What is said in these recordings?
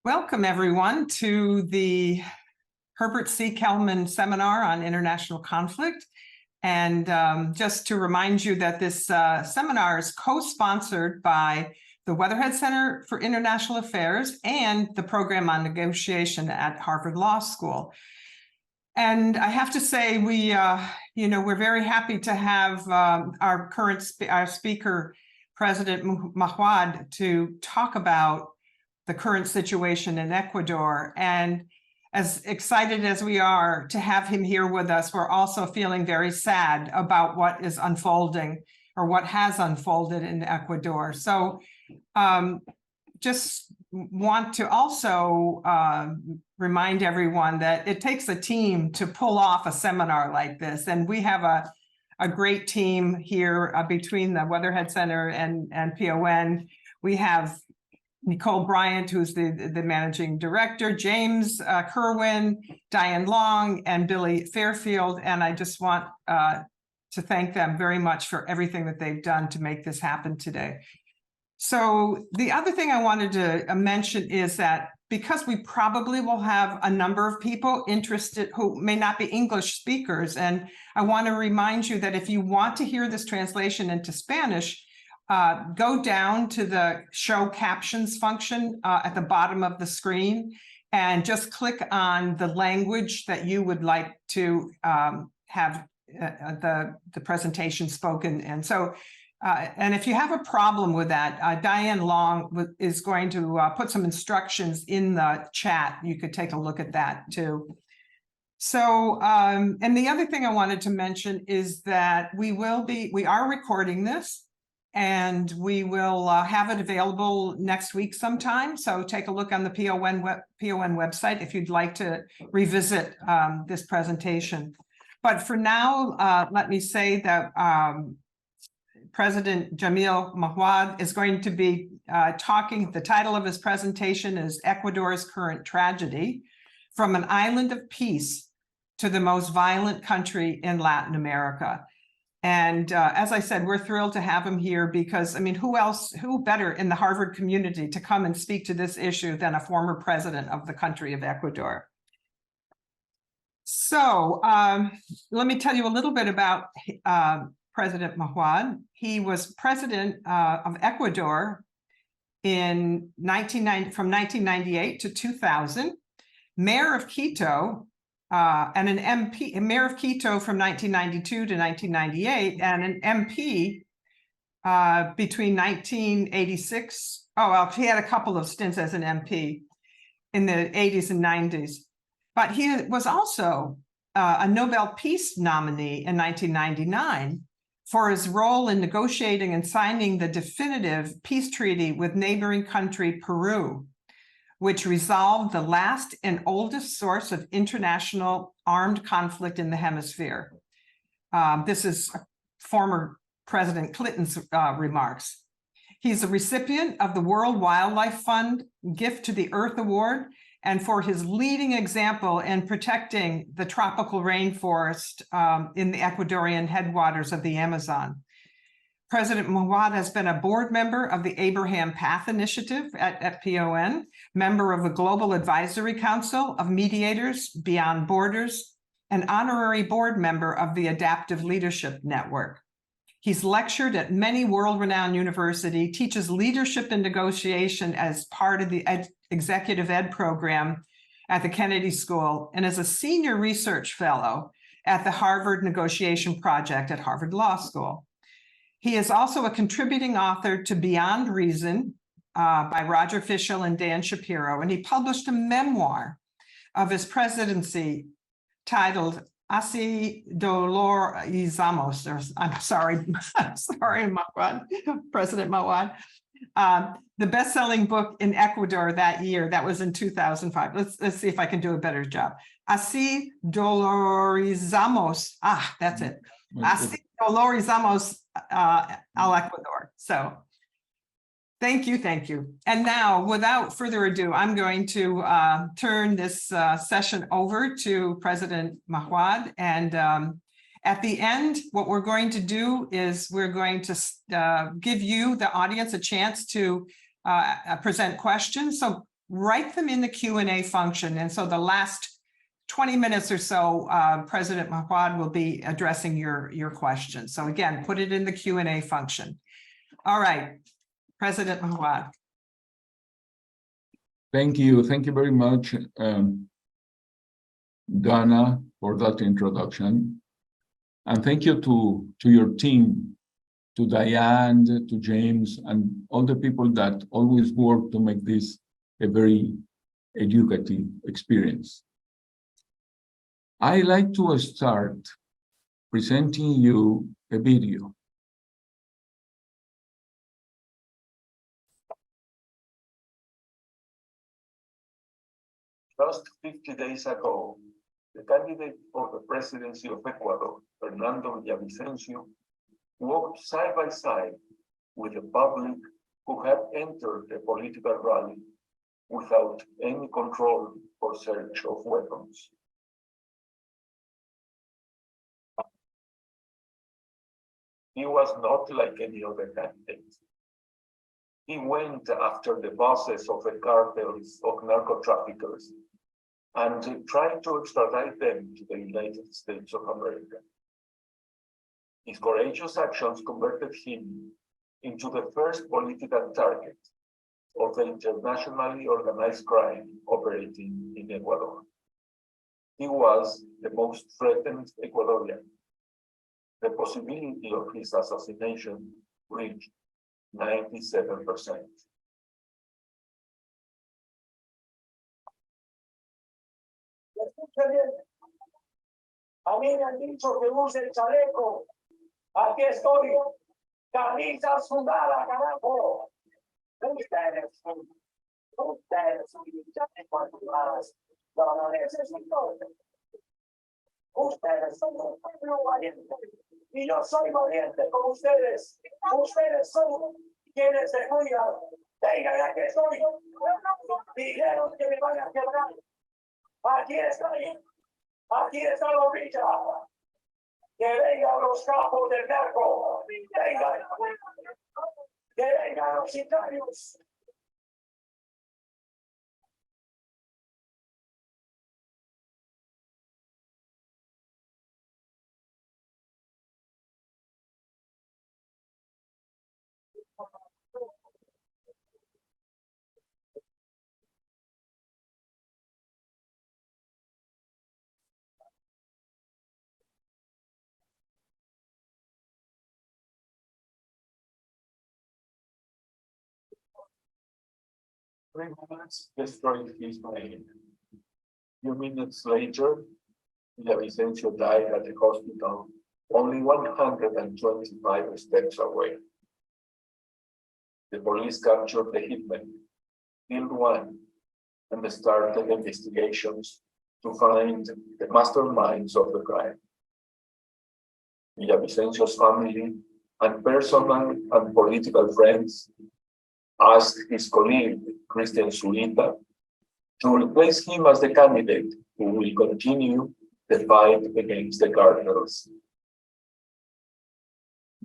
Welcome, everyone, to the Herbert C. Kelman Seminar on International Conflict. And just to remind you that this seminar is co-sponsored by the Weatherhead Center for International Affairs and the Program on Negotiation at Harvard Law School. And I have to say, we're very happy to have our current speaker, President Mahuad, to talk about the current situation in Ecuador. And as excited as we are to have him here with us, we're also feeling very sad about what is unfolding or what has unfolded in Ecuador. So just want to also remind everyone that it takes a team to pull off a seminar like this. And we have a great team here between the Weatherhead Center and PON. We have Nicole Bryant, who's the managing director, James Kerwin, Diane Long, and Billy Fairfield. And I just want to thank them very much for everything that they've done to make this happen today. So the other thing I wanted to mention is that because we probably will have a number of people interested who may not be English speakers, and I want to remind you that if you want to hear this translation into Spanish, go down to the show captions function at the bottom of the screen and just click on the language that you would like to have the presentation spoken in. So, and if you have a problem with that, Diane Long is going to put some instructions in the chat. You could take a look at that too. So, and the other thing I wanted to mention is that we are recording this, and we will have it available next week sometime. So take a look on the PON website if you'd like to revisit this presentation. But for now, let me say that President Jamil Mahuad is going to be talking. The title of his presentation is Ecuador's Current Tragedy: From an Island of Peace to the Most Violent Country in Latin America. And as I said, we're thrilled to have him here because, I mean, who better in the Harvard community to come and speak to this issue than a former president of the country of Ecuador? So let me tell you a little bit about President Mahuad. He was president of Ecuador from 1998 to 2000, mayor of Quito, and an MP, a mayor of Quito from 1992 to 1998, and an MP between 1986. Oh, well, he had a couple of stints as an MP in the 80s and 90s. But he was also a Nobel Peace nominee in 1999 for his role in negotiating and signing the definitive peace treaty with neighboring country Peru, which resolved the last and oldest source of international armed conflict in the hemisphere. This is former President Clinton's remarks. He's a recipient of the World Wildlife Fund Gift to the Earth Award, and for his leading example in protecting the tropical rainforest in the Ecuadorian headwaters of the Amazon. President Mahuad has been a board member of the Abraham Path Initiative at PON, member of the Global Advisory Council of Mediators Beyond Borders, and honorary board member of the Adaptive Leadership Network. He's lectured at many world-renowned universities, teaches leadership and negotiation as part of the Executive Ed program at the Kennedy School, and is a senior research fellow at the Harvard Negotiation Project at Harvard Law School. He is also a contributing author to Beyond Reason by Roger Fischel and Dan Shapiro, and he published a memoir of his presidency titled Así Dolorizamos. I'm sorry, Mahuad, President Mahuad. The best-selling book in Ecuador that year, that was in 2005. Let's see if I can do a better job. Así Dolorizamos. That's it. Así Dolorizamos al Ecuador. So thank you. And now, without further ado, I'm going to turn this session over to President Mahuad. And at the end, what we're going to do is we're going to give you, the audience, a chance to present questions. So write them in the Q&A function. And so the last 20 minutes or so, President Mahuad will be addressing your questions. So again, put it in the Q&A function. All right, President Mahuad. Thank you. Thank you very much, Dana, for that introduction. And thank you to your team, to Diane, to James, and all the people that always work to make this a very educative experience. I like to start presenting you a video. Just 50 days ago, the candidate for the presidency of Ecuador, Fernando Yeno, walked side by side with the public who had entered the political rally without any control or search of weapons. He was not like any other candidate. He went after the bosses of the cartels of narco-traffickers and tried to extradite them to the United States of America. His courageous actions converted him into the first political target of the internationally organized crime operating in Ecuador. He was the most threatened Ecuadorian. The possibility of his assassination reached 97%. A mí me han dicho que use el chaleco. Aquí estoy. Camisa sudada, carajo. Ustedes son particulares. No lo necesito. Ustedes son un pueblo valiente. Y yo soy valiente con ustedes. Ustedes son quienes se cuidan. Vengan, aquí estoy. Dijeron que me van a quebrar. Aquí estoy. Aquí está la orilla. Que vengan los capos del narco. Vengan. Que vengan los sicarios. Three bullets destroyed his brain. A few minutes later, Villavicencio died at the hospital, only 125 steps away. The police captured the hitman, killed one, and started investigations to find the masterminds of the crime. Villavicencio's family and personal and political friends asked his colleague, Christian Zulita, to replace him as the candidate who will continue the fight against the cartels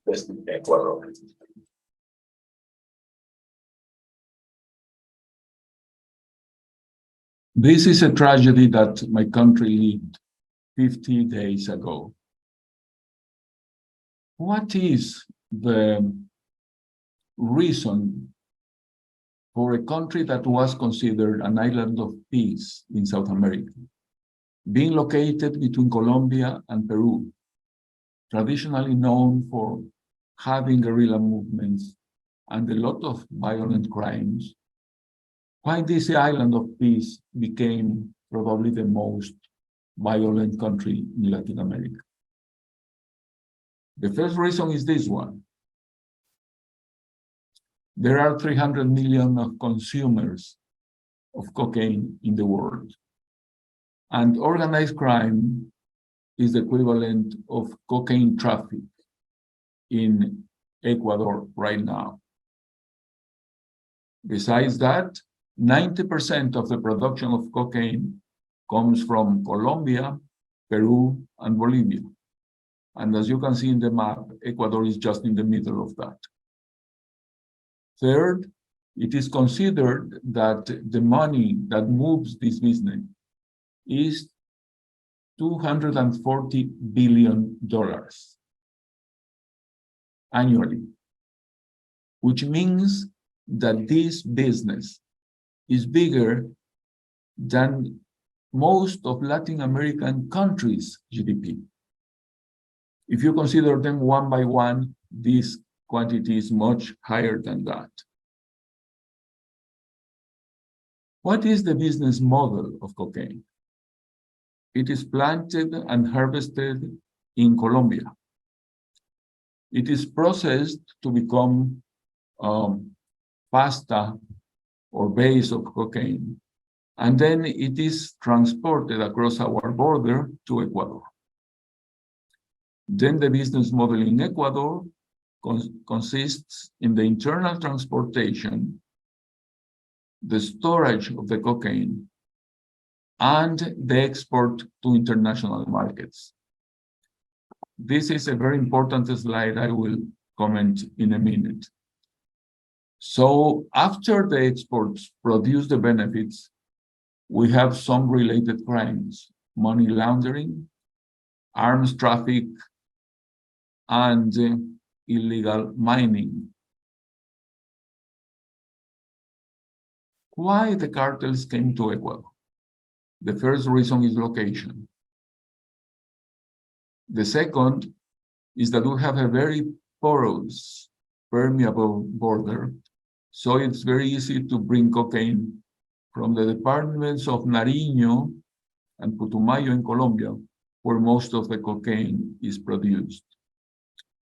in Ecuador. This is a tragedy that my country lived 50 days ago. What is the reason for a country that was considered an island of peace in South America, being located between Colombia and Peru, traditionally known for having guerrilla movements and a lot of violent crimes, why this island of peace became probably the most violent country in Latin America? The first reason is this one. There are 300 million of consumers of cocaine in the world. And organized crime is the equivalent of cocaine traffic in Ecuador right now. Besides that, 90% of the production of cocaine comes from Colombia, Peru, and Bolivia. And as you can see in the map, Ecuador is just in the middle of that. Third, It is considered that the money that moves this business is $240 billion annually, which means that this business is bigger than most of Latin American countries' GDP. If you consider them one by one, this quantity is much higher than that. What is the business model of cocaine? It is planted and harvested in Colombia. It is processed to become pasta or base of cocaine, and then it is transported across our border to Ecuador. Then the business model in Ecuador consists in the internal transportation, the storage of the cocaine, and the export to international markets. This is a very important slide I will comment in a minute. So after the exports produce the benefits, we have some related crimes: money laundering, arms traffic, and illegal mining. Why the cartels came to Ecuador? The first reason is location. The second is that we have a very porous, permeable border, so it's very easy to bring cocaine from the departments of Nariño and Putumayo in Colombia, where most of the cocaine is produced.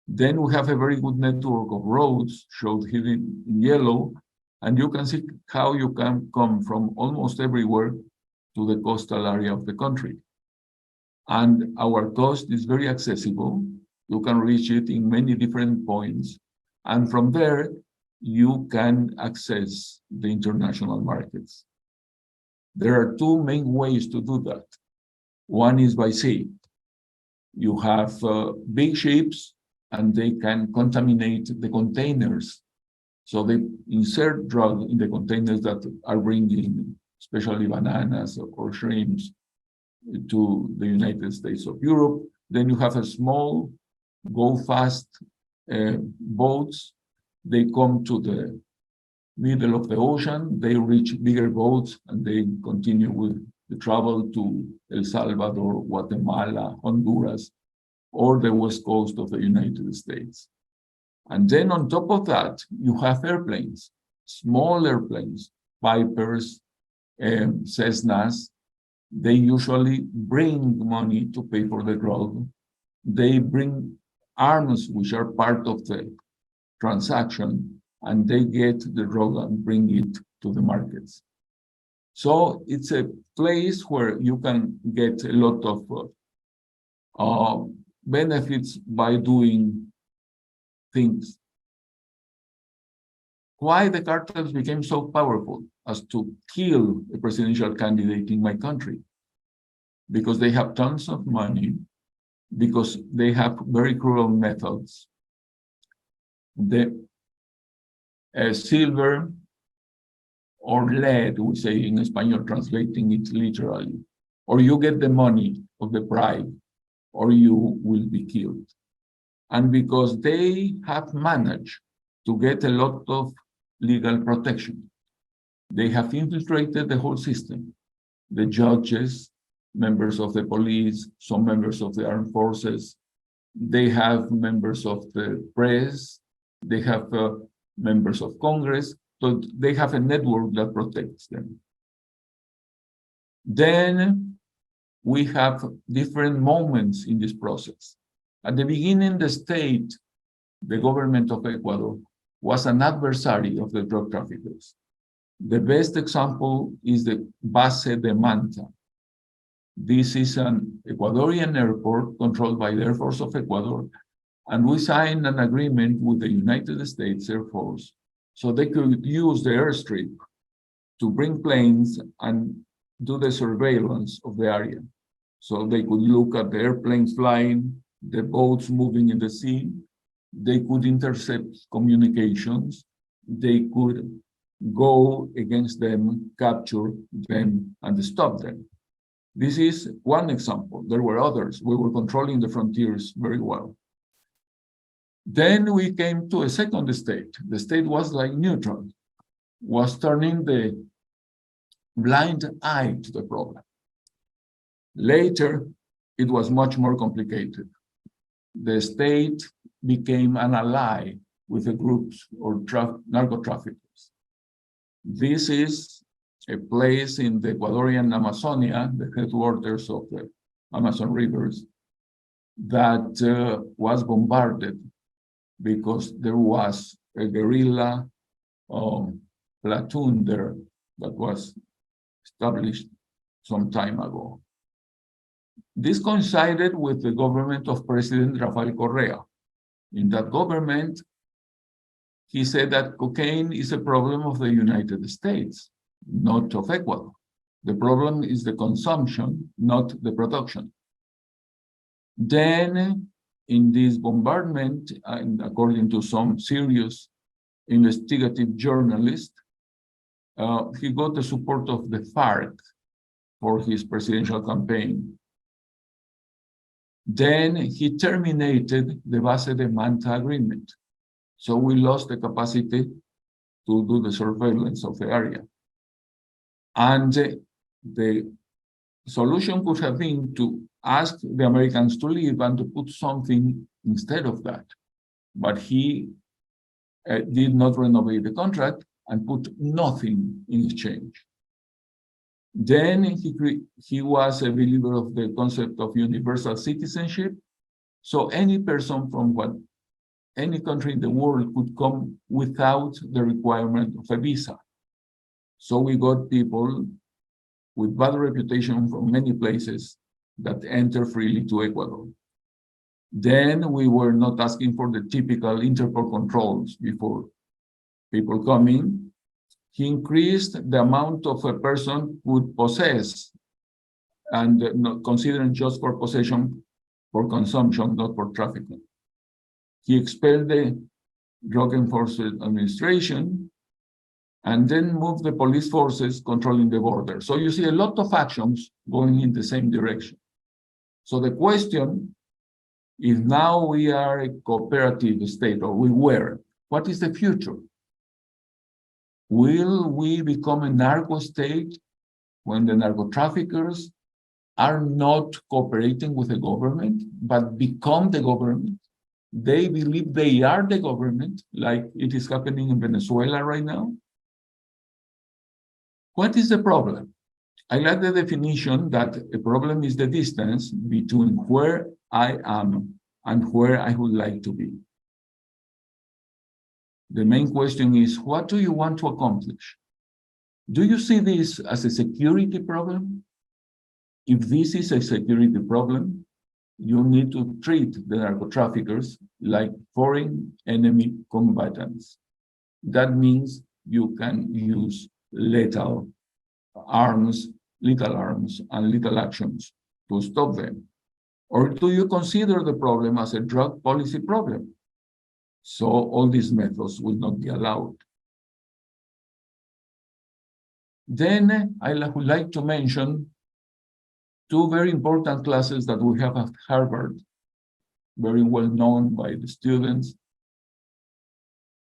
Then we have a very good network of roads, showed here in yellow, and you can see how you can come from almost everywhere to the coastal area of the country. And our coast is very accessible. You can reach it in many different points. And from there, you can access the international markets. There are two main ways to do that. One is by sea. You have big ships, and they can contaminate the containers. So they insert drugs in the containers that are bringing, especially bananas or shrimps, to the United States of Europe. Then you have a small, go-fast boats. They come to the middle of the ocean. They reach bigger boats, and they continue with the travel to El Salvador, Guatemala, Honduras, or the west coast of the United States. And then on top of that, you have airplanes, small airplanes, Vipers, Cessnas. They usually bring money to pay for the drug. They bring arms, which are part of the transaction, and they get the drug and bring it to the markets. So it's a place where you can get a lot of benefits by doing things. Why the cartels became so powerful as to kill a presidential candidate in my country? Because they have tons of money, because they have very cruel methods. The silver or lead, we say in Spanish, translating it literally, or you get the money of the bribe, or you will be killed. And because they have managed to get a lot of legal protection, they have infiltrated the whole system. The judges, members of the police, some members of the armed forces, they have members of the press, they have members of Congress, so they have a network that protects them. Then we have different moments in this process. At the beginning, the state, the government of Ecuador, was an adversary of the drug traffickers. The best example is the Base de Manta. This is an Ecuadorian airport controlled by the Air Force of Ecuador, and we signed an agreement with the United States Air Force so they could use the airstrip to bring planes and do the surveillance of the area. So they could look at the airplanes flying, the boats moving in the sea, they could intercept communications, they could go against them, capture them, and stop them. This is one example. There were others. We were controlling the frontiers very well. Then we came to a second state. The state was like neutral, was turning the blind eye to the problem. Later, it was much more complicated. The state became an ally with the groups or narco-traffickers. This is a place in the Ecuadorian Amazonia, the headwaters of the Amazon rivers, that was bombarded because there was a guerrilla platoon there that was established some time ago. This coincided with the government of President Rafael Correa. In that government, he said that cocaine is a problem of the United States, not of Ecuador. The problem is the consumption, not the production. Then, in this bombardment, and according to some serious investigative journalists, he got the support of the FARC for his presidential campaign. Then he terminated the Base de Manta agreement. So we lost the capacity to do the surveillance of the area. And the solution could have been to ask the Americans to leave and to put something instead of that. But he did not renovate the contract and put nothing in exchange. Then he was a believer of the concept of universal citizenship. So any person from any country in the world could come without the requirement of a visa. So we got people with bad reputation from many places that enter freely to Ecuador. Then we were not asking for the typical Interpol controls before people come in. He increased the amount of a person would possess and not considering just for possession, for consumption, not for trafficking. He expelled the Drug Enforcement Administration and then moved the police forces controlling the border. So you see a lot of actions going in the same direction. So the question, if now we are a cooperative state, or we were, what is the future? Will we become a narco state when the narco traffickers are not cooperating with the government, but become the government? They believe they are the government, like it is happening in Venezuela right now. What is the problem? I like the definition that a problem is the distance between where I am and where I would like to be. The main question is, what do you want to accomplish? Do you see this as a security problem? If this is a security problem, you need to treat the narco traffickers like foreign enemy combatants. That means you can use lethal arms and lethal actions to stop them. Or do you consider the problem as a drug policy problem? So all these methods will not be allowed. Then I would like to mention two very important classes that we have at Harvard, very well known by the students.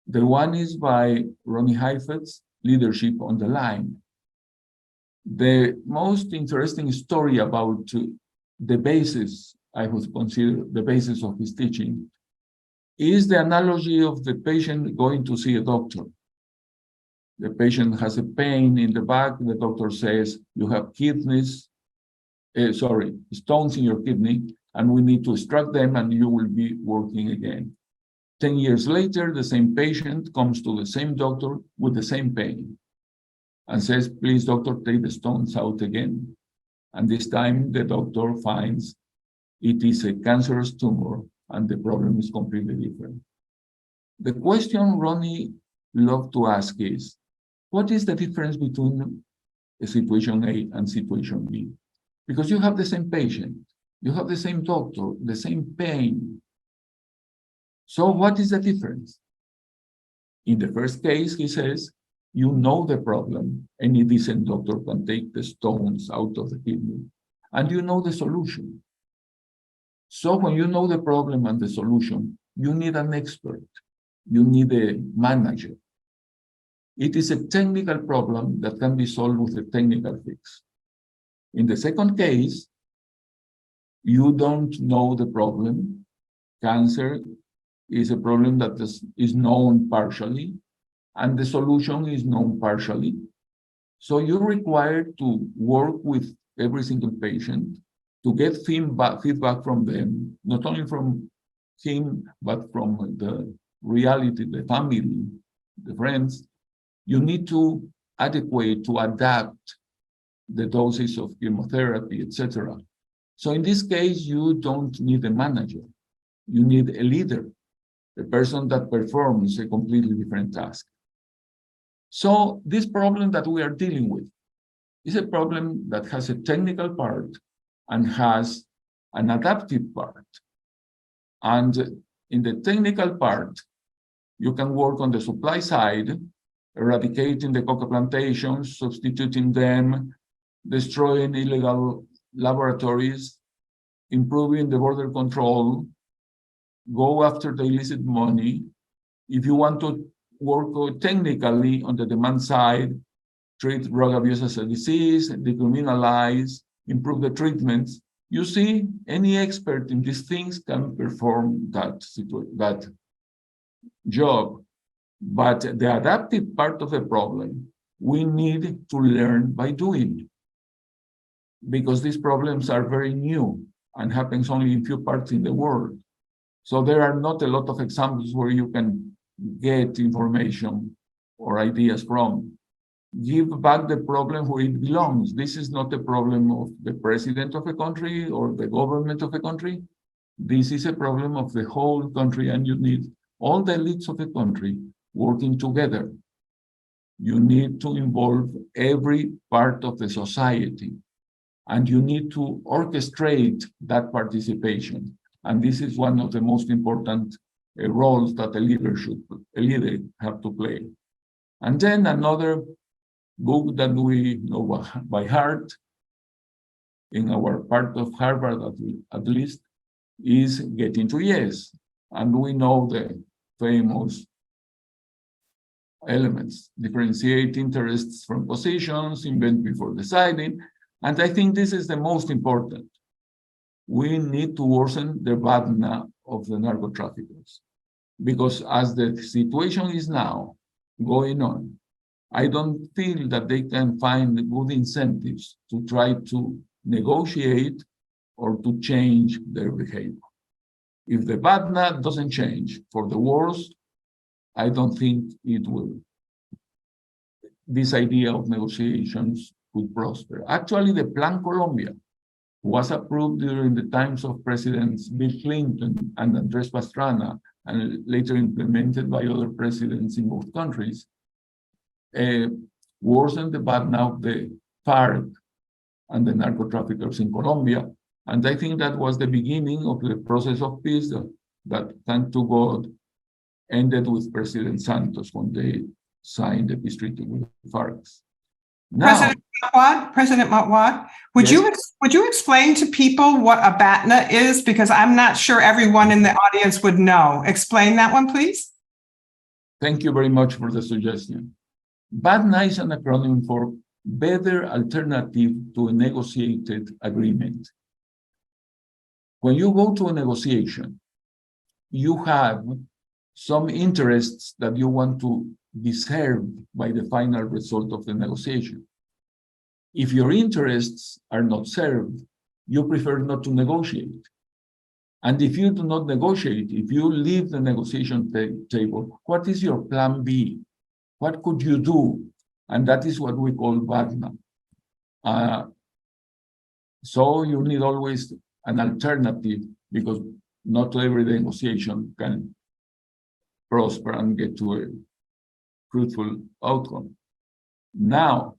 The one is by Ronnie Heifetz, Leadership on the Line. The most interesting story about the basis, I would consider the basis of his teaching, is the analogy of the patient going to see a doctor. The patient has a pain in the back. The doctor says, you have stones in your kidney, and we need to extract them and you will be working again. 10 years later, the same patient comes to the same doctor with the same pain and says, please, doctor, take the stones out again. And this time the doctor finds it is a cancerous tumor and the problem is completely different. The question Ronnie loved to ask is, what is the difference between a situation A and situation B? Because you have the same patient, you have the same doctor, the same pain. So what is the difference? In the first case, he says, You know the problem. Any decent doctor can take the stones out of the kidney, and you know the solution. So when you know the problem and the solution, you need an expert. You need a manager. It is a technical problem that can be solved with a technical fix. In the second case, you don't know the problem. Cancer is a problem that is known partially, and the solution is known partially. So you're required to work with every single patient to get feedback from them, not only from him, but from the reality, the family, the friends. You need to adapt the doses of chemotherapy, etc. So in this case, you don't need a manager. You need a leader, a person that performs a completely different task. So this problem that we are dealing with is a problem that has a technical part and has an adaptive part. And in the technical part, you can work on the supply side, eradicating the coca plantations, substituting them, destroying illegal laboratories, improving the border control, go after the illicit money. If you want to work technically on the demand side, treat drug abuse as a disease, decriminalize, improve the treatments, you see, any expert in these things can perform that job. But the adaptive part of the problem, we need to learn by doing, because these problems are very new and happens only in few parts in the world. So there are not a lot of examples where you can get information or ideas from. Give back the problem where it belongs. This is not a problem of the president of a country or the government of a country. This is a problem of the whole country, and you need all the elites of the country working together. You need to involve every part of the society, and you need to orchestrate that participation. And this is one of the most important roles that a leader have to play. And then another book that we know by heart, in our part of Harvard at least, is Getting to Yes. And we know the famous elements: differentiate interests from positions, invent before deciding. And I think this is the most important. We need to worsen the burden of the narco traffickers, because as the situation is now going on, I don't feel that they can find good incentives to try to negotiate or to change their behavior. If the BATNA doesn't change for the worse, I don't think it will. This idea of negotiations could prosper. Actually, the Plan Colombia was approved during the times of Presidents Bill Clinton and Andrés Pastrana, and later implemented by other presidents in both countries, worsened the burden of the FARC and the narco traffickers in Colombia. And I think that was the beginning of the process of peace that thank to God, ended with President Santos when they signed the peace treaty with the FARC. Now, President Mahuad, would you explain to people what a BATNA is? Because I'm not sure everyone in the audience would know. Explain that one, please. Thank you very much for the suggestion. BATNA is an acronym for Better Alternative to a Negotiated Agreement. When you go to a negotiation, you have some interests that you want to be served by the final result of the negotiation. If your interests are not served, you prefer not to negotiate. And if you do not negotiate, if you leave the negotiation table, what is your plan B? What could you do? And that is what we call BATNA. So you need always an alternative, because not every negotiation can prosper and get to a fruitful outcome. Now,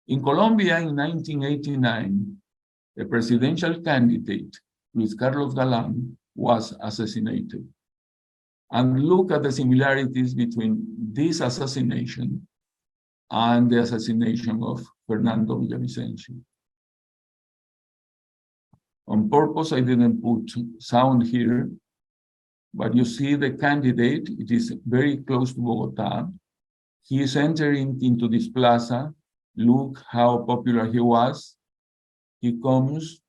in Colombia in 1989, a presidential candidate, Luis Carlos Galán, was assassinated. and look at the similarities between this assassination and the assassination of Fernando Villavicencio. On purpose, I didn't put sound here, but you see the candidate, it is very close to Bogota. He is entering into this plaza. Look how popular he was. He comes,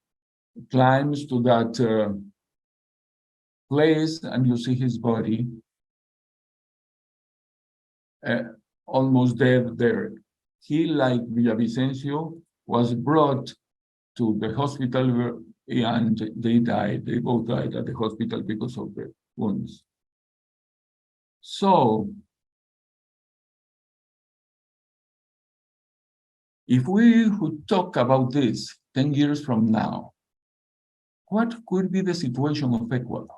climbs to that place, and you see his body almost dead there. He, like Villavicencio, was brought to the hospital and they died. They both died at the hospital because of the wounds. So, if we would talk about this 10 years from now, what could be the situation of Ecuador?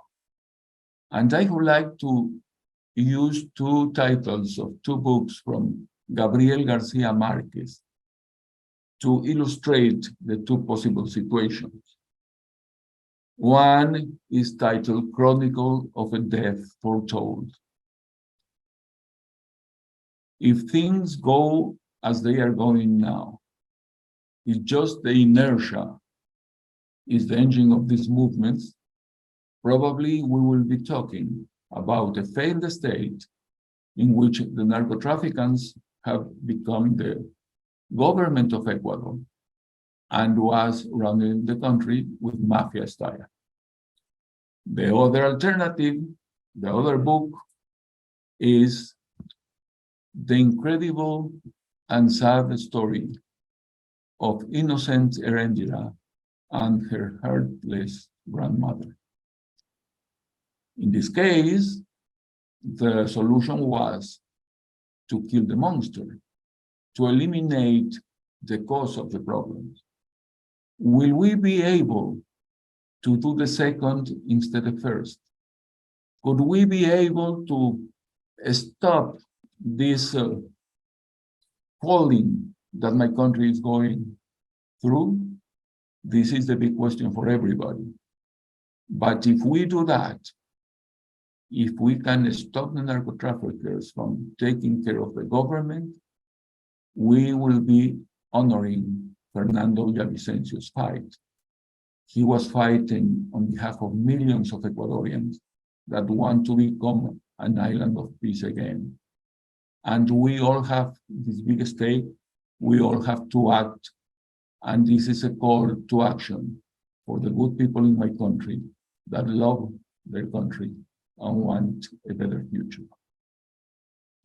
And I would like to use two titles of two books from Gabriel Garcia Marquez to illustrate the two possible situations. One is titled Chronicle of a Death Foretold. If things go as they are going now, it's just the inertia is the engine of these movements, probably we will be talking about a failed state in which the narco-traffickers have become the government of Ecuador and was running the country with mafia style. The other alternative, the other book, is the incredible and sad story of innocent Erendira and her heartless grandmother. In this case, the solution was to kill the monster, to eliminate the cause of the problems. Will we be able to do the second instead of first? Could we be able to stop this falling that my country is going through? This is the big question for everybody. But if we do that, if we can stop the narco-traffickers from taking care of the government, we will be honoring Fernando Villavicencio's fight. He was fighting on behalf of millions of Ecuadorians that want to become an island of peace again. And we all have this big stake. We all have to act. And this is a call to action for the good people in my country that love their country and want a better future.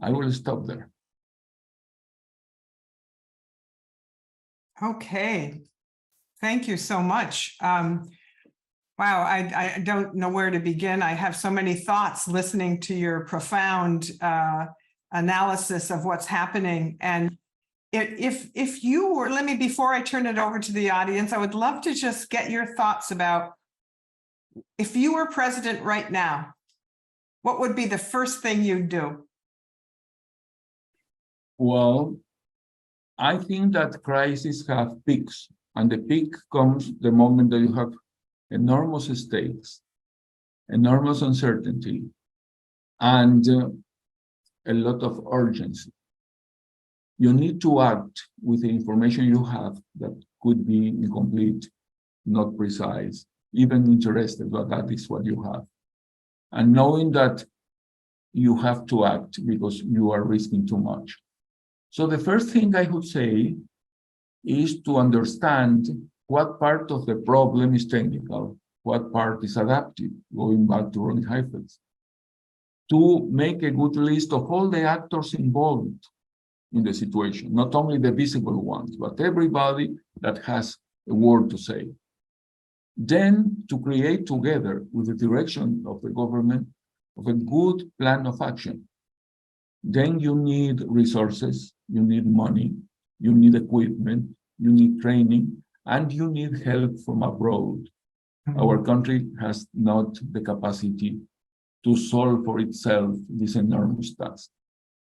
I will stop there. Okay, thank you so much. Wow, I don't know where to begin. I have so many thoughts listening to your profound analysis of what's happening. And if you were, before I turn it over to the audience, I would love to just get your thoughts about, if you were president right now, what would be the first thing you'd do? Well, I think that crises have peaks, and the peak comes the moment that you have enormous stakes, enormous uncertainty, and a lot of urgency. You need to act with the information you have that could be incomplete, not precise, even interested, but that is what you have. And knowing that you have to act because you are risking too much. So the first thing I would say is to understand what part of the problem is technical, what part is adaptive, going back to Ronnie Heifetz, to make a good list of all the actors involved in the situation, not only the visible ones, but everybody that has a word to say. Then to create together with the direction of the government of a good plan of action. Then you need resources, you need money, you need equipment, you need training, and you need help from abroad. Our country has not the capacity to solve for itself this enormous task.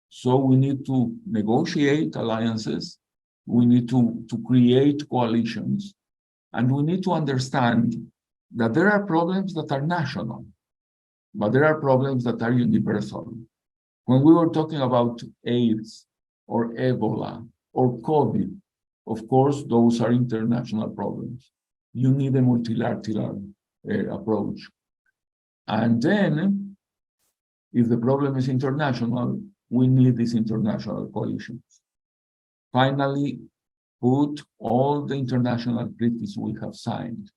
So we need to negotiate alliances, we need to create coalitions, and we need to understand that there are problems that are national. but there are problems that are universal. When we were talking about AIDS or Ebola or COVID, of course, those are international problems. You need a multilateral approach. And then, if the problem is international, we need these international coalitions. Finally, put all the international treaties we have signed,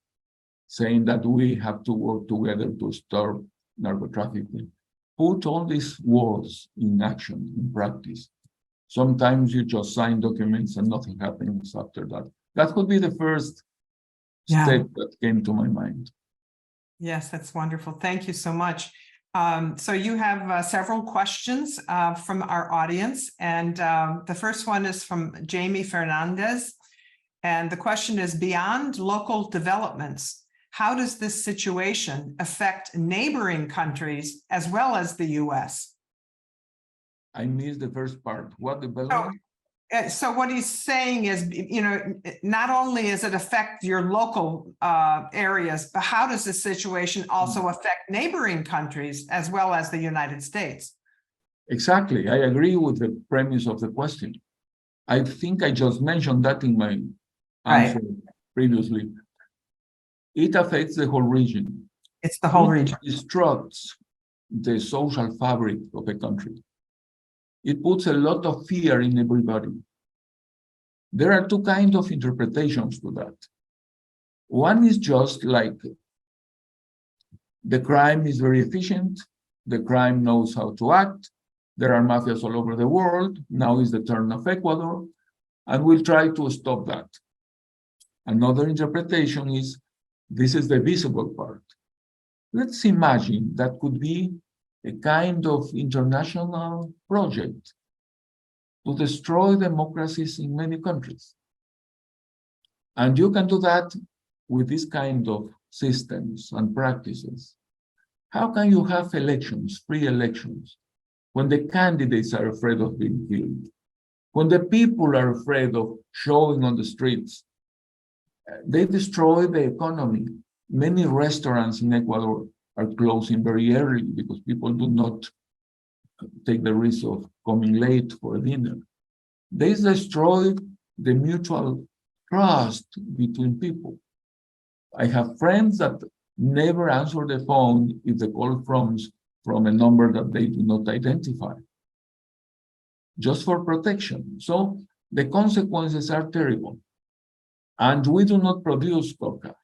saying that we have to work together to stop narco-trafficking. Put all these words in action, in practice. Sometimes you just sign documents and nothing happens after that. That could be the first step that came to my mind. Yes, that's wonderful. Thank you so much. So you have several questions from our audience, and the first one is from Jamie Fernandez. And the question is, beyond local developments, how does this situation affect neighboring countries as well as the US? I missed the first part. What development? So what he's saying is, not only does it affect your local areas, but how does this situation also affect neighboring countries as well as the United States? Exactly. I agree with the premise of the question. I think I just mentioned that in my answer previously. It affects the whole region. It's the whole region. It disrupts the social fabric of a country. It puts a lot of fear in everybody. There are two kinds of interpretations to that. One is just like the crime is very efficient, the crime knows how to act, there are mafias all over the world, now is the turn of Ecuador, and we'll try to stop that. Another interpretation is, this is the visible part. Let's imagine that could be a kind of international project to destroy democracies in many countries. And you can do that with this kind of systems and practices. How can you have elections, free elections, when the candidates are afraid of being killed, when the people are afraid of showing on the streets? They destroy the economy. Many restaurants in Ecuador are closing very early because people do not take the risk of coming late for dinner. They destroy the mutual trust between people. I have friends that never answer the phone if the call comes from a number that they do not identify, just for protection. So the consequences are terrible. And we do not produce coca,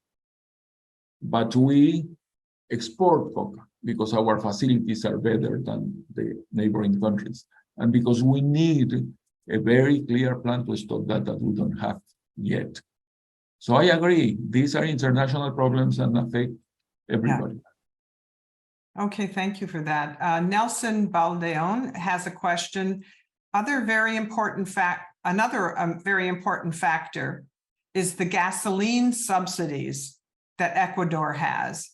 but we export coca because our facilities are better than the neighboring countries, and because we need a very clear plan to stop that we don't have yet. So I agree, these are international problems and affect everybody. Yeah. Okay, thank you for that. Nelson Baldeon has a question. Another very important factor is the gasoline subsidies that Ecuador has.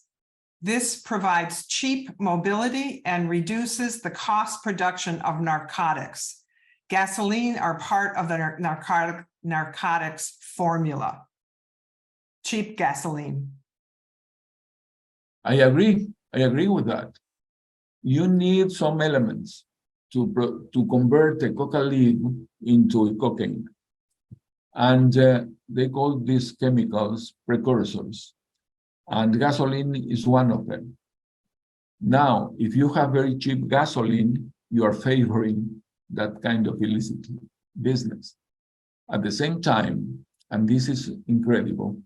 This provides cheap mobility and reduces the cost production of narcotics. Gasoline are part of the narcotics formula. Cheap gasoline. I agree with that. You need some elements to convert a coca leaf into cocaine. And they call these chemicals precursors. And gasoline is one of them. Now, if you have very cheap gasoline, you are favoring that kind of illicit business. At the same time, and this is incredible,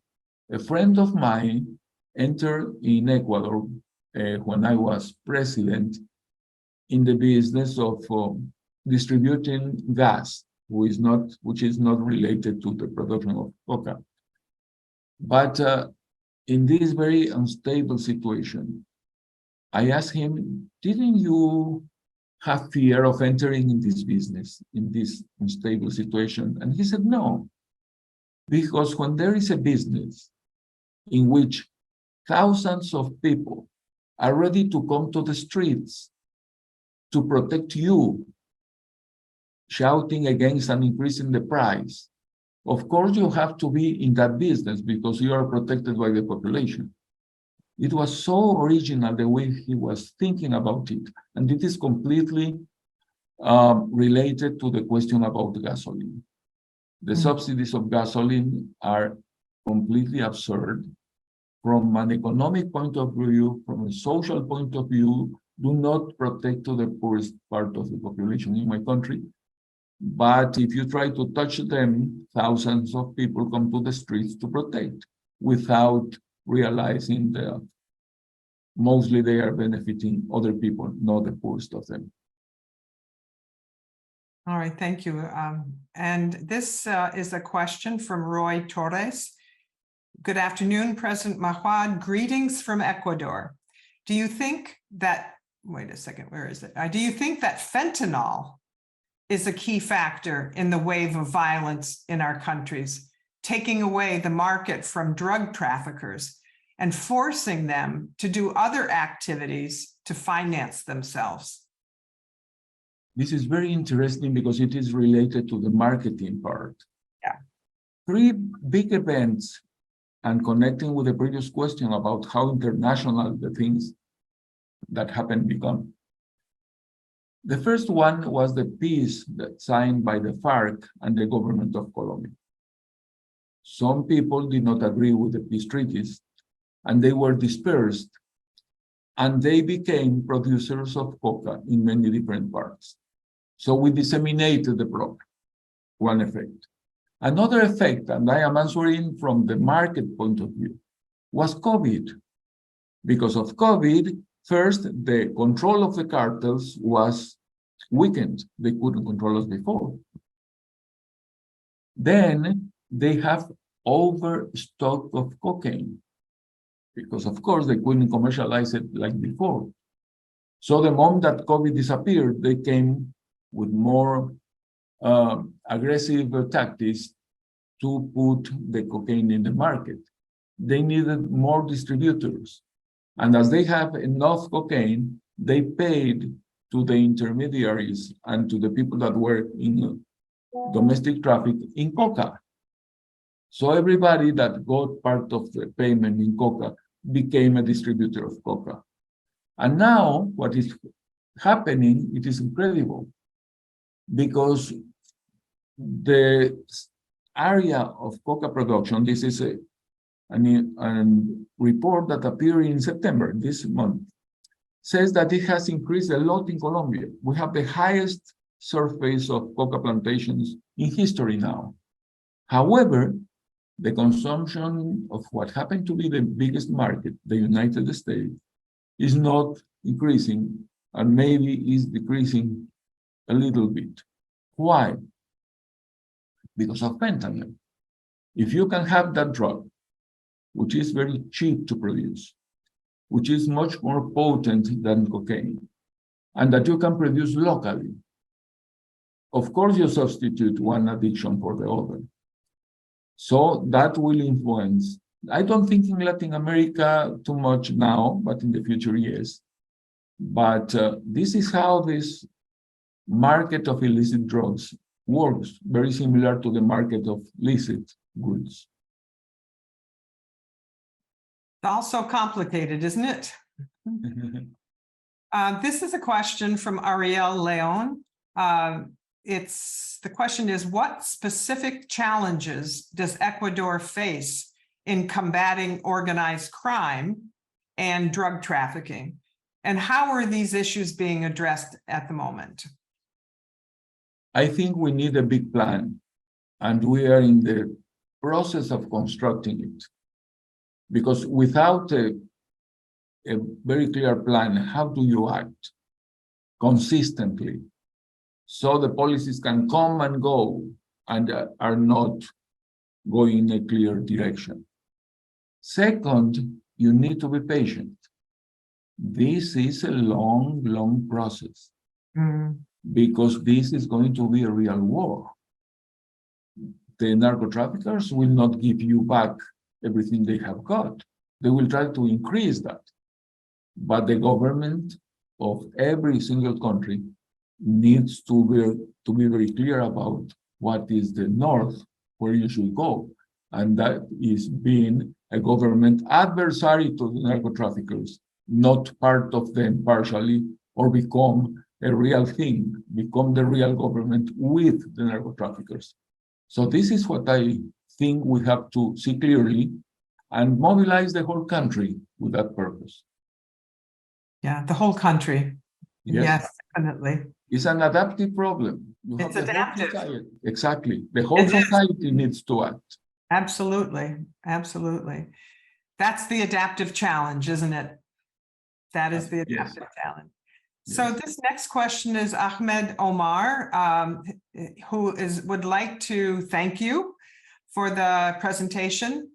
a friend of mine entered in Ecuador when I was president in the business of distributing gas, which is not related to the production of coca. But in this very unstable situation, I asked him, didn't you have fear of entering in this business, in this unstable situation? And he said, no, because when there is a business in which thousands of people are ready to come to the streets to protect you, shouting against and increasing the price, of course you have to be in that business because you are protected by the population. It was so original the way he was thinking about it. And it is completely related to the question about gasoline. The subsidies of gasoline are completely absurd from an economic point of view, from a social point of view, do not protect to the poorest part of the population in my country. But if you try to touch them, thousands of people come to the streets to protest without realizing that mostly they are benefiting other people, not the poorest of them. All right, thank you. And this is a question from Roy Torres. Good afternoon, President Mahuad. Greetings from Ecuador. Do you think that, wait a second, where is it? Do you think that fentanyl is a key factor in the wave of violence in our countries, taking away the market from drug traffickers and forcing them to do other activities to finance themselves? This is very interesting because it is related to the marketing part. Yeah. 3 big events, and connecting with the previous question about how international the things that happened become. The first one was the peace that signed by the FARC and the government of Colombia. Some people did not agree with the peace treaties, and they were dispersed, and they became producers of coca in many different parts. So we disseminated the problem, one effect. Another effect, and I am answering from the market point of view, was COVID. Because of COVID, first, the control of the cartels was weakened. They couldn't control us before. Then they have overstock of cocaine, because of course they couldn't commercialize it like before. So the moment that COVID disappeared, they came with more aggressive tactics to put the cocaine in the market. They needed more distributors. And as they have enough cocaine, they paid to the intermediaries and to the people that work in domestic traffic in coca. So everybody that got part of the payment in coca became a distributor of coca. And now what is happening, it is incredible, because the area of coca production, this is a report that appeared in September this month, says that it has increased a lot in Colombia. We have the highest surface of coca plantations in history now. However, the consumption of what happened to be the biggest market, the United States, is not increasing, and maybe is decreasing a little bit. Why? Because of fentanyl. If you can have that drug, which is very cheap to produce, which is much more potent than cocaine, and that you can produce locally, of course you substitute one addiction for the other. So that will influence. I don't think in Latin America too much now, but in the future, yes. But this is how this market of illicit drugs works, very similar to the market of licit goods. Also complicated, isn't it? This is a question from Ariel Leon. The question is, what specific challenges does Ecuador face in combating organized crime and drug trafficking? And how are these issues being addressed at the moment? I think we need a big plan, and we are in the process of constructing it. Because without a very clear plan, how do you act consistently so the policies can come and go and are not going in a clear direction? Second, you need to be patient. This is a long, long process because this is going to be a real war. The narco-traffickers will not give you back everything they have got. They will try to increase that. But the government of every single country needs to be very clear about what is the north, where you should go. And that is being a government adversary to the narco traffickers, not part of them partially, or become a real thing, become the real government with the narco traffickers. So this is what I think we have to see clearly and mobilize the whole country with that purpose. Yeah, the whole country. Yes, definitely. It's an adaptive problem. You It's have the whole adaptive. society. Exactly. The whole It is. society needs to act. Absolutely, absolutely. That's the adaptive challenge, isn't it? That is the Yes. adaptive challenge. So Yes. this next question is Ahmed Omar, who would like to thank you for the presentation.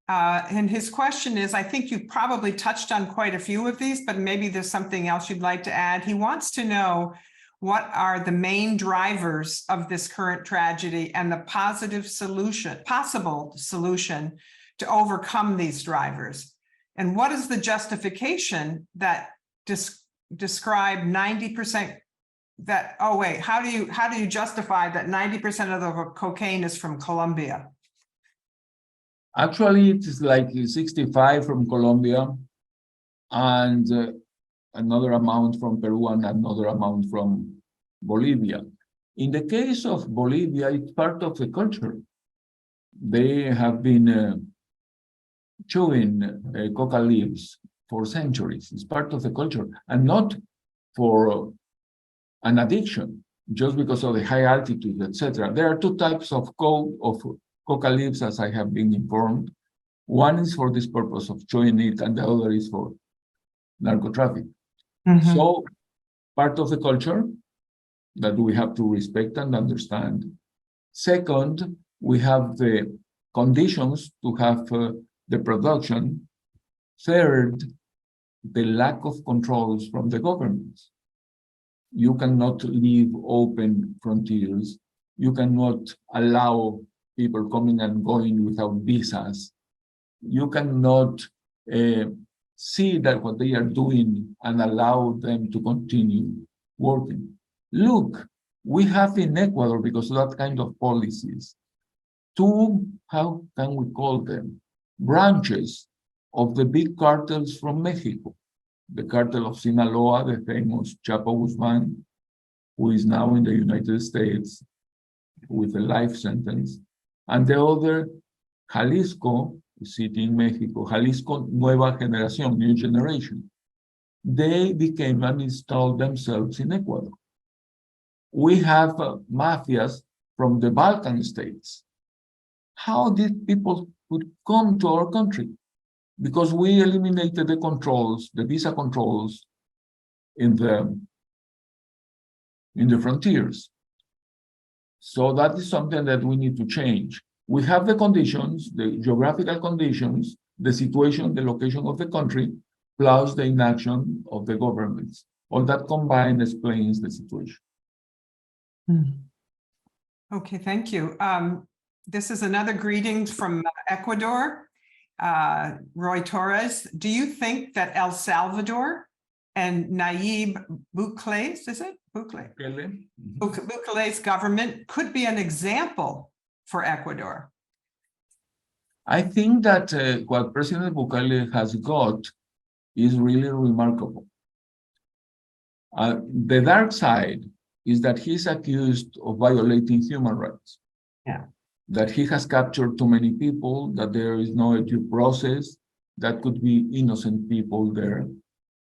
And his question is, I think you probably touched on quite a few of these, but maybe there's something else you'd like to add. He wants to know what are the main drivers of this current tragedy and the possible solution to overcome these drivers? And what is the justification that describe 90% that, oh wait, how do you justify that 90% of the cocaine is from Colombia? Actually, it is like 65 from Colombia and another amount from Peru and another amount from Bolivia. In the case of Bolivia, it's part of the culture. They have been chewing coca leaves for centuries. It's part of the culture and not for an addiction, just because of the high altitude, etc. There are two types of coca leaves, as I have been informed. One is for this purpose of chewing it, and the other is for narco trafficking. Mm-hmm. So, part of the culture that we have to respect and understand. Second, we have the conditions to have the production. Third, the lack of controls from the governments. You cannot leave open frontiers. You cannot allow people coming and going without visas. You cannot see that what they are doing and allow them to continue working. Look, we have in Ecuador, because of that kind of policies, two, how can we call them, branches of the big cartels from Mexico. The cartel of Sinaloa, the famous Chapo Guzman, who is now in the United States with a life sentence, and the other, Jalisco, city in Mexico, Jalisco Nueva Generación, new generation. They became and installed themselves in Ecuador. We have mafias from the Balkan states. How did people could come to our country? Because we eliminated the controls, the visa controls in the frontiers. So that is something that we need to change. We have the conditions, the geographical conditions, the situation, the location of the country, plus the inaction of the governments. All that combined explains the situation. Okay, thank you. This is another greeting from Ecuador. Roy Torres, do you think that El Salvador and Nayib Bukele's, is it? Bukele's government could be an example for Ecuador? I think that what President Bukele has got is really remarkable. The dark side is that he's accused of violating human rights. Yeah. That he has captured too many people, that there is no due process, that could be innocent people there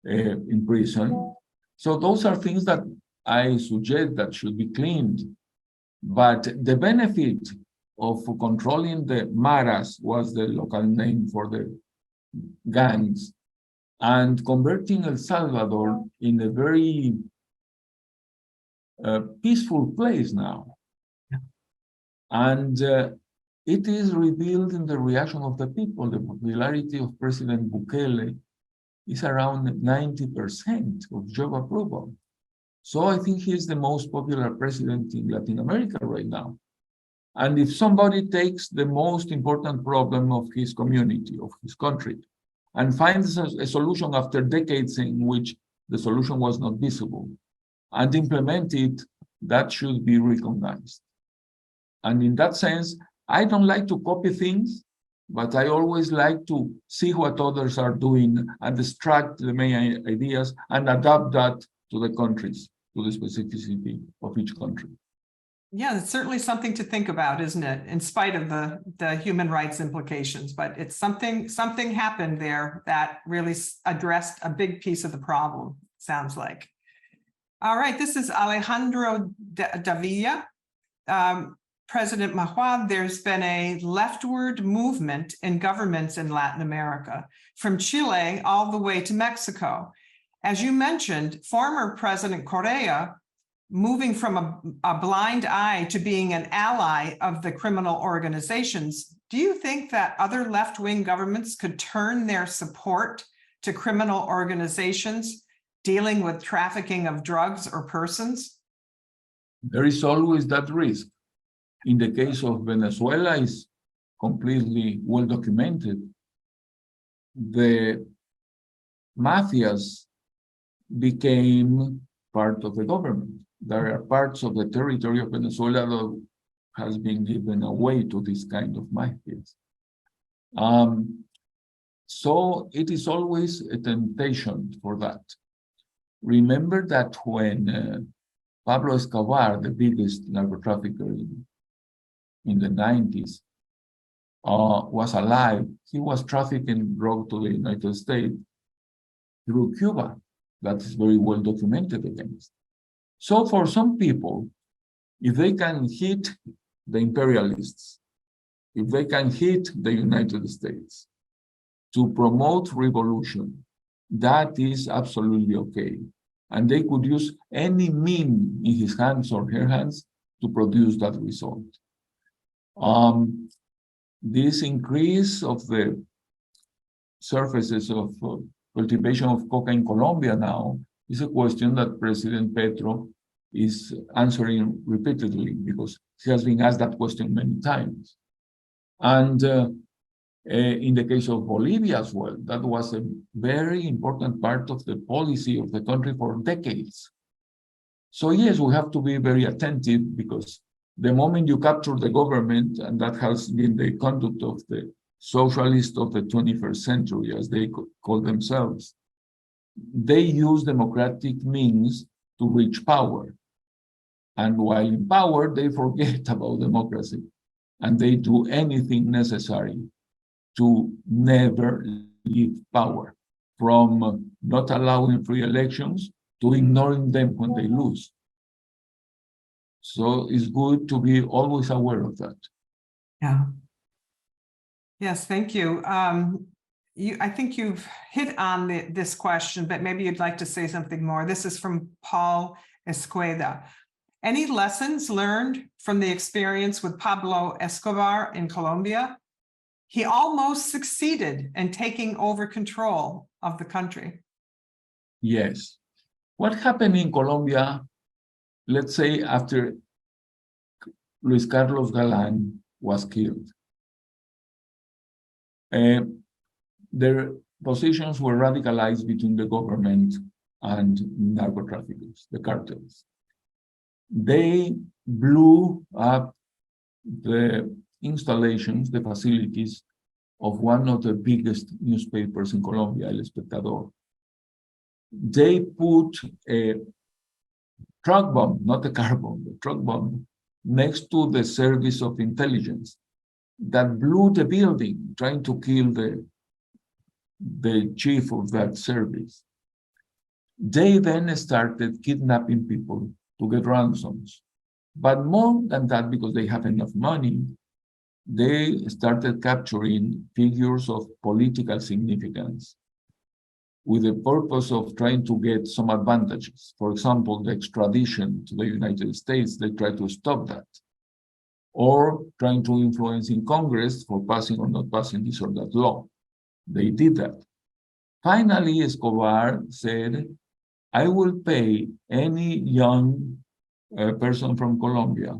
in prison. So those are things that I suggest that should be cleaned. But the benefit of controlling the maras, was the local name for the gangs, and converting El Salvador in a very peaceful place now. And it is revealed in the reaction of the people. The popularity of President Bukele is around 90% of job approval. So I think he is the most popular president in Latin America right now. And if somebody takes the most important problem of his community, of his country, and finds a solution after decades in which the solution was not visible, and implement it, that should be recognized. And in that sense, I don't like to copy things, but I always like to see what others are doing and extract the main ideas and adapt that to the countries, to the specificity of each country. Yeah, it's certainly something to think about, isn't it? In spite of the human rights implications, but it's something happened there that really addressed a big piece of the problem, sounds like. All right, this is Alejandro Davila. President Mahuad, there's been a leftward movement in governments in Latin America, from Chile all the way to Mexico. As you mentioned, former President Correa, moving from a blind eye to being an ally of the criminal organizations, do you think that other left-wing governments could turn their support to criminal organizations dealing with trafficking of drugs or persons? There is always that risk. In the case of Venezuela, it's completely well documented. The mafias became part of the government. There are parts of the territory of Venezuela that has been given away to this kind of mafias. So it is always a temptation for that. Remember that when Pablo Escobar, the biggest narco trafficker in the 90s, was alive, he was trafficking drugs to the United States through Cuba. That is very well documented against. So for some people, if they can hit the imperialists, if they can hit the United States to promote revolution, that is absolutely okay. And they could use any means in his hands or her hands to produce that result. This increase of the surfaces of cultivation of coca in Colombia now is a question that President Petro is answering repeatedly, because he has been asked that question many times. And in the case of Bolivia as well, that was a very important part of the policy of the country for decades. So yes, we have to be very attentive, because the moment you capture the government, and that has been the conduct of the socialists of the 21st century, as they call themselves, they use democratic means to reach power. And while in power, they forget about democracy, and they do anything necessary to never leave power, from not allowing free elections to ignoring them when they lose. So it's good to be always aware of that. Yeah. Yes, thank you. I think you've hit on this question, but maybe you'd like to say something more. This is from Paul Esqueda. Any lessons learned from the experience with Pablo Escobar in Colombia? He almost succeeded in taking over control of the country. Yes. What happened in Colombia, let's say after Luis Carlos Galán was killed? Their positions were radicalized between the government and narco traffickers, the cartels. They blew up the installations, the facilities of one of the biggest newspapers in Colombia, El Espectador. They put a truck bomb, not a car bomb, a truck bomb, next to the service of intelligence that blew the building, trying to kill the chief of that service. They then started kidnapping people to get ransoms. But more than that, because they have enough money, they started capturing figures of political significance with the purpose of trying to get some advantages. For example, the extradition to the United States, they tried to stop that. Or trying to influence in Congress for passing or not passing this or that law. They did that. Finally, Escobar said, I will pay any young person from Colombia,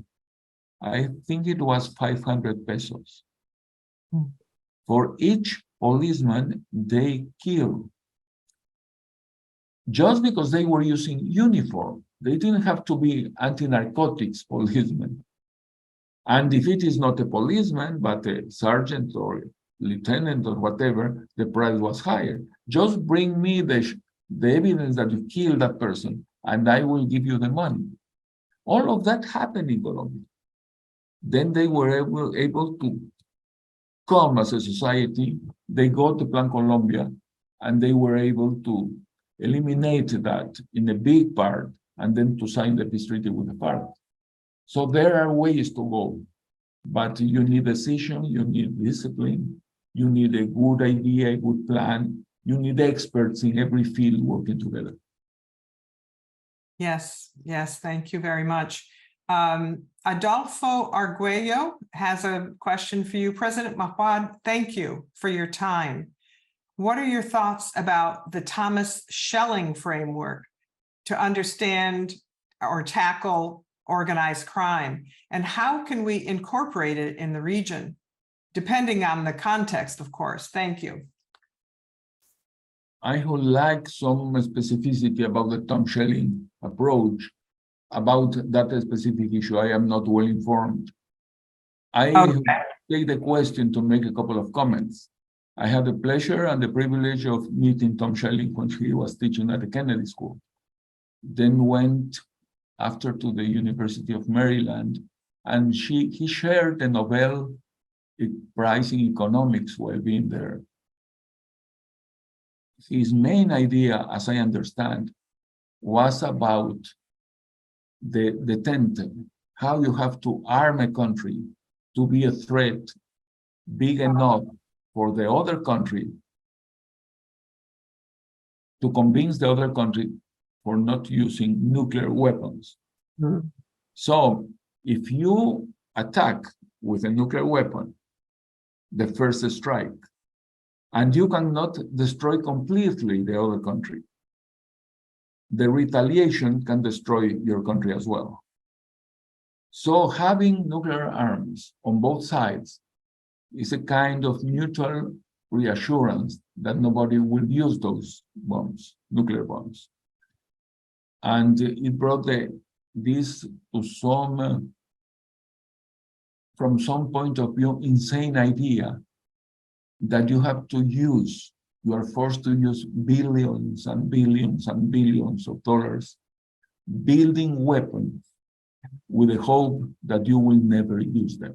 I think it was 500 pesos, for each policeman they killed. Just because they were using uniform. They didn't have to be anti-narcotics policemen. And if it is not a policeman, but a sergeant or lieutenant or whatever, the price was higher. Just bring me the evidence that you killed that person, and I will give you the money. All of that happened in Colombia. Then they were able to come as a society. They got to Plan Colombia, and they were able to eliminate that in a big part, and then to sign the peace treaty with the FARC. So there are ways to go, but you need decision, you need discipline, you need a good idea, a good plan, you need experts in every field working together. Yes, yes, thank you very much. Adolfo Arguello has a question for you. President Mahuad, thank you for your time. What are your thoughts about the Thomas Schelling framework to understand or tackle organized crime? And how can we incorporate it in the region, depending on the context, of course? Thank you. I would like some specificity about the Tom Schelling approach about that specific issue. I am not well informed. I take the question to make a couple of comments. I had the pleasure and the privilege of meeting Tom Schelling when he was teaching at the Kennedy School. Then went after to the University of Maryland, and he shared a Nobel Prize in economics while being there. His main idea, as I understand, was about the tension, how you have to arm a country to be a threat big enough for the other country to convince the other country for not using nuclear weapons. Mm-hmm. So if you attack with a nuclear weapon, the first strike, and you cannot destroy completely the other country, the retaliation can destroy your country as well. So having nuclear arms on both sides is a kind of mutual reassurance that nobody will use those bombs, nuclear bombs. And it brought this to some, from some point of view, insane idea that you have to use, you are forced to use billions and billions and billions of dollars building weapons with the hope that you will never use them.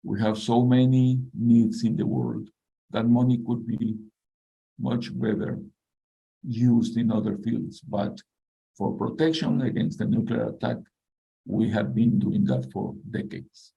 We have so many needs in the world that money could be much better used in other fields. But for protection against a nuclear attack, we have been doing that for decades.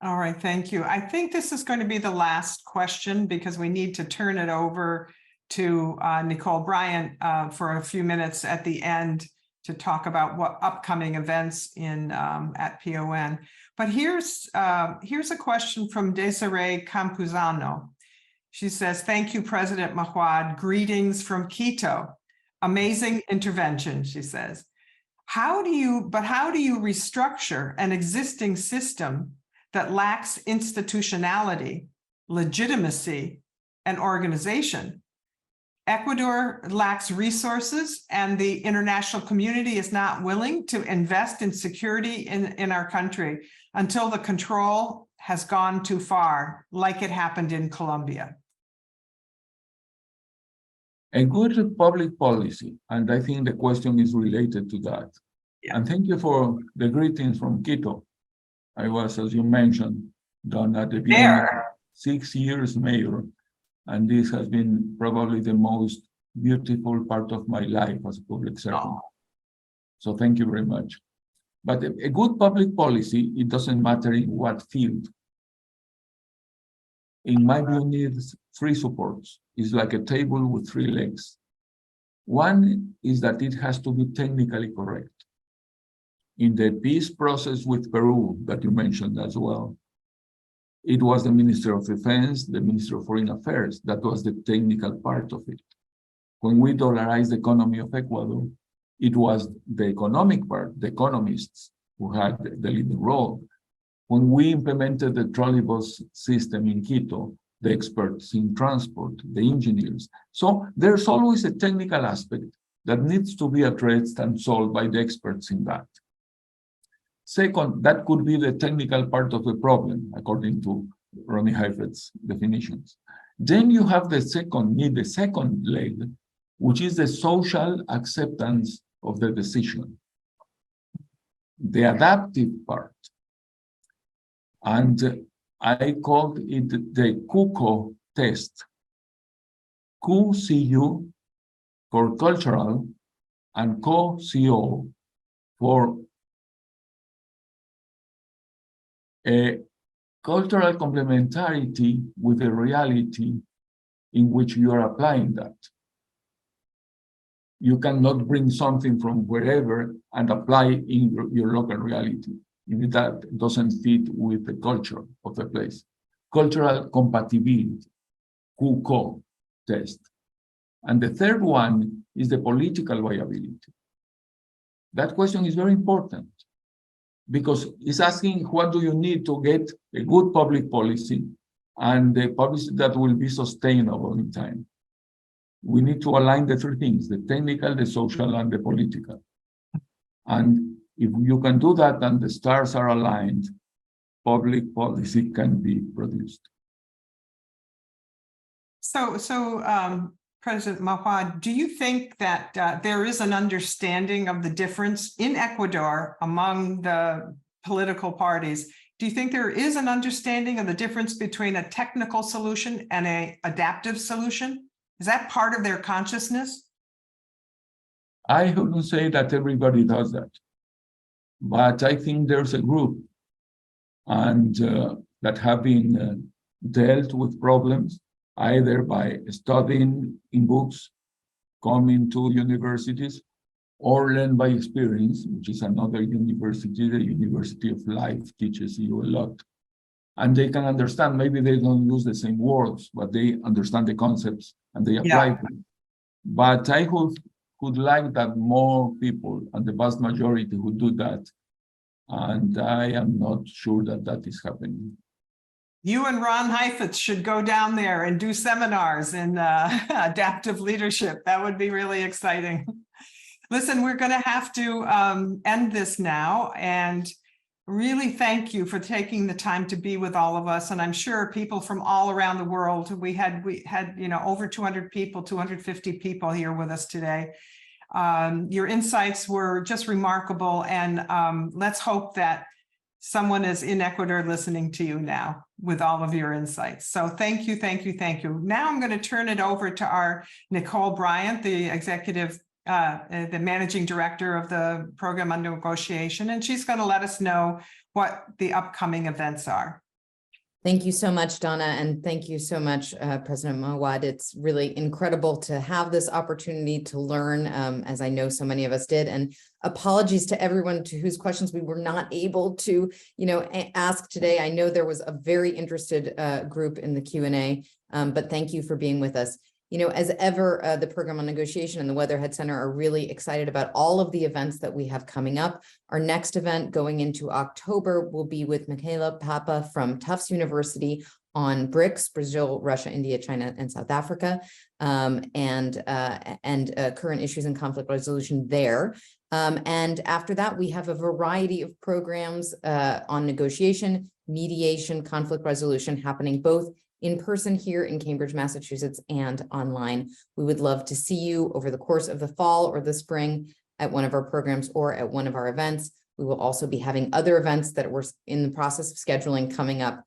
All right, thank you. I think this is going to be the last question because we need to turn it over to Nicole Bryant for a few minutes at the end to talk about what upcoming events in at PON. But here's a question from Desiree Campuzano. She says, thank you, President Mahuad. Greetings from Quito. Amazing intervention, she says. How do you restructure an existing system that lacks institutionality, legitimacy, and organization? Ecuador lacks resources, and the international community is not willing to invest in security in our country until the control has gone too far, like it happened in Colombia. A good public policy, and I think the question is related to that. Yeah. And thank you for the greetings from Quito. I was, as you mentioned, done at the beginning, 6 years mayor, and this has been probably the most beautiful part of my life as a public servant. Oh. So thank you very much. But a good public policy, it doesn't matter in what field. In my view, needs 3 supports. It's like a table with 3 legs. One is that it has to be technically correct. In the peace process with Peru that you mentioned as well, it was the Minister of Defense, the Minister of Foreign Affairs, that was the technical part of it. When we dollarized the economy of Ecuador, it was the economic part, the economists, who had the leading role. When we implemented the trolleybus system in Quito, the experts in transport, the engineers. So there's always a technical aspect that needs to be addressed and solved by the experts in that. Second, that could be the technical part of the problem, according to Ronnie Heifetz's definitions. Then you have the second leg, which is the social acceptance of the decision, the adaptive part. And I called it the CUCO test. QCU for cultural and CO for a cultural complementarity with the reality in which you are applying that. You cannot bring something from wherever and apply in your local reality if that doesn't fit with the culture of the place. Cultural compatibility, CUCO test. And the third one is the political viability. That question is very important because it's asking what do you need to get a good public policy and a policy that will be sustainable in time. We need to align the three things, the technical, the social, and the political. And if you can do that and the stars are aligned, public policy can be produced. So, President Mahuad, do you think that there is an understanding of the difference in Ecuador among the political parties? Do you think there is an understanding of the difference between a technical solution and an adaptive solution? Is that part of their consciousness? I wouldn't say that everybody does that, but I think there's a group and that have been dealt with problems either by studying in books, coming to universities, or learn by experience, which is another university, the University of Life teaches you a lot. And they can understand, maybe they don't use the same words, but they understand the concepts and they apply them. But I would like that more people, and the vast majority would do that. And I am not sure that that is happening. You and Ron Heifetz should go down there and do seminars in adaptive leadership. That would be really exciting. Listen, we're going to have to end this now, and really thank you for taking the time to be with all of us. And I'm sure people from all around the world, we had over 200 people, 250 people here with us today. Your insights were just remarkable, and let's hope that someone is in Ecuador listening to you now with all of your insights. So thank you, thank you, thank you. Now I'm going to turn it over to our Nicole Bryant, the the managing director of the program under negotiation, and she's going to let us know what the upcoming events are. Thank you so much, Donna, and thank you so much, President Mahuad. It's really incredible to have this opportunity to learn, as I know so many of us did. And apologies to everyone to whose questions we were not able to, ask today. I know there was a very interested group in the Q&A, but thank you for being with us. As ever, the program on negotiation and the Weatherhead Center are really excited about all of the events that we have coming up. Our next event going into October will be with Michaela Papa from Tufts University on BRICS, Brazil, Russia, India, China, and South Africa, and current issues and conflict resolution there. And after that, we have a variety of programs on negotiation, mediation, conflict resolution happening both in person here in Cambridge, Massachusetts, and online. We would love to see you over the course of the fall or the spring at one of our programs or at one of our events. We will also be having other events that we're in the process of scheduling coming up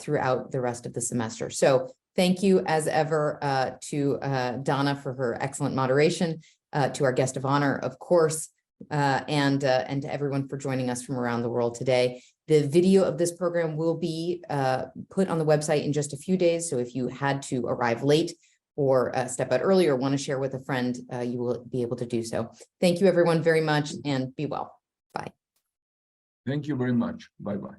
throughout the rest of the semester. So thank you as ever to Donna for her excellent moderation, to our guest of honor, of course, and to everyone for joining us from around the world today. The video of this program will be put on the website in just a few days. So if you had to arrive late or step out early or want to share with a friend, you will be able to do so. Thank you, everyone, very much, and be well. Bye. Thank you very much. Bye-bye.